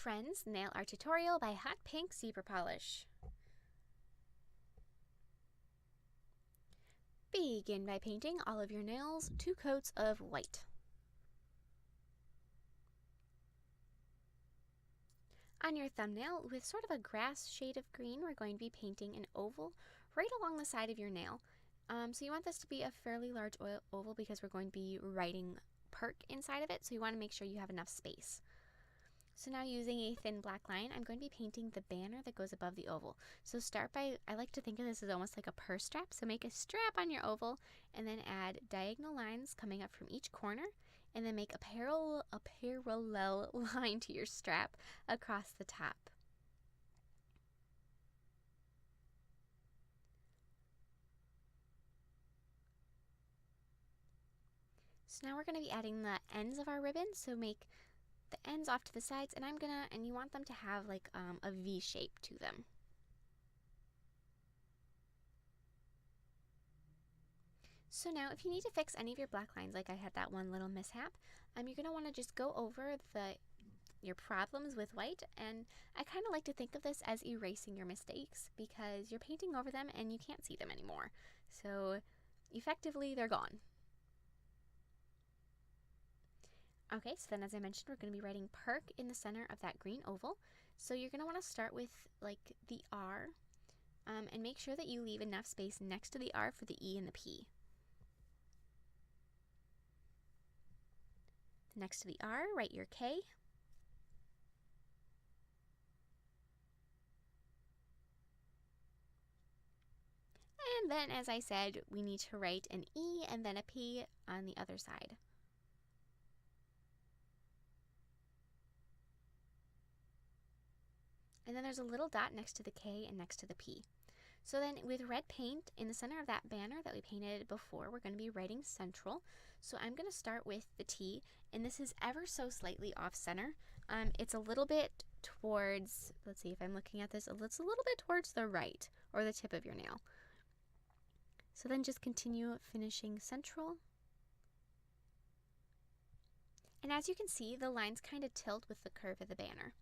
friends, nail art tutorial by Hot Pink Zebra Polish. Begin by painting all of your nails 2 coats of white. On your thumbnail, with sort of a grass shade of green, we're going to be painting an oval right along the side of your nail. So you want this to be a fairly large oval because we're going to be writing PERK inside of it, so you want to make sure you have enough space. So now, using a thin black line, I'm going to be painting the banner that goes above the oval. So start by, I like to think of this as almost like a purse strap. So make a strap on your oval and then add diagonal lines coming up from each corner, and then make a parallel line to your strap across the top. So now we're going to be adding the ends of our ribbon, so make the ends off to the sides, and you want them to have like a V shape to them. So now, if you need to fix any of your black lines, like I had that one little mishap, you're going to want to just go over your problems with white, and I kind of like to think of this as erasing your mistakes because you're painting over them and you can't see them anymore. So effectively, they're gone. Okay, so then as I mentioned, we're going to be writing PERK in the center of that green oval. So you're going to want to start with like the R, and make sure that you leave enough space next to the R for the E and the P. Next to the R, write your K. And then, as I said, we need to write an E and then a P on the other side. And then there's a little dot next to the K and next to the P. So then, with red paint in the center of that banner that we painted before, we're going to be writing central. So I'm going to start with the T, and this is ever so slightly off center. It's a little bit towards, let's see if I'm looking at this, it's a little bit towards the right, or the tip of your nail. So then just continue finishing central. And as you can see, the lines kind of tilt with the curve of the banner.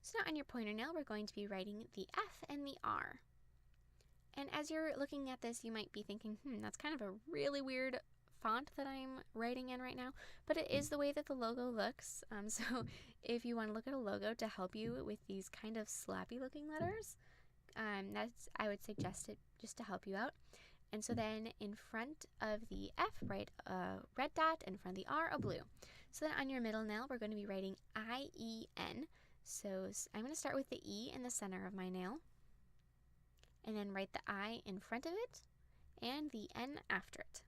So now on your pointer nail, we're going to be writing the F and the R. And as you're looking at this, you might be thinking, that's kind of a really weird font that I'm writing in right now, but it is the way that the logo looks. So if you want to look at a logo to help you with these kind of slappy looking letters, I would suggest it just to help you out. And so then in front of the F, write a red dot, and in front of the R, a blue. So then on your middle nail, we're going to be writing I-E-N. So I'm going to start with the E in the center of my nail, and then write the I in front of it, and the N after it.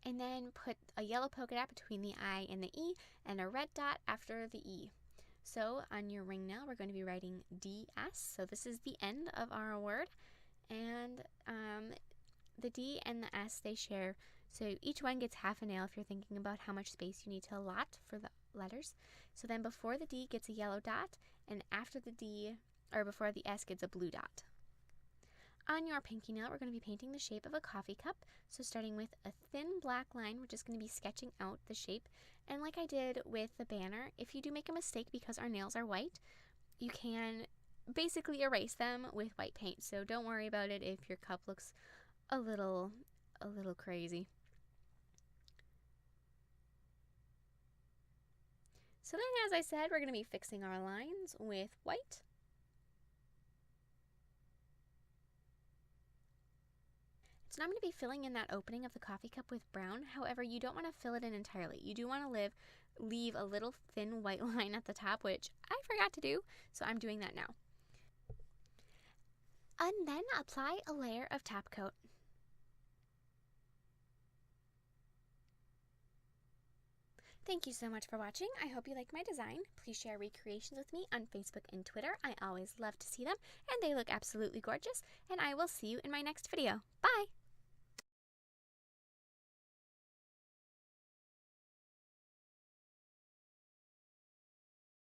And then put a yellow polka dot between the I and the E, and a red dot after the E. So on your ring nail, we're going to be writing DS. So this is the end of our word, and the D and the S, they share. So each one gets half a nail if you're thinking about how much space you need to allot for the letters. So then before the D gets a yellow dot, and after the D, or before the S gets a blue dot. On your pinky nail, we're going to be painting the shape of a coffee cup. So starting with a thin black line, we're just going to be sketching out the shape. And like I did with the banner, if you do make a mistake because our nails are white, you can basically erase them with white paint. So don't worry about it if your cup looks a little crazy. So then, as I said, we're going to be fixing our lines with white. So now I'm going to be filling in that opening of the coffee cup with brown. However, you don't want to fill it in entirely. You do want to leave a little thin white line at the top, which I forgot to do, so I'm doing that now. And then apply a layer of top coat. Thank you so much for watching. I hope you like my design. Please share recreations with me on Facebook and Twitter. I always love to see them, and they look absolutely gorgeous. And I will see you in my next video. Bye!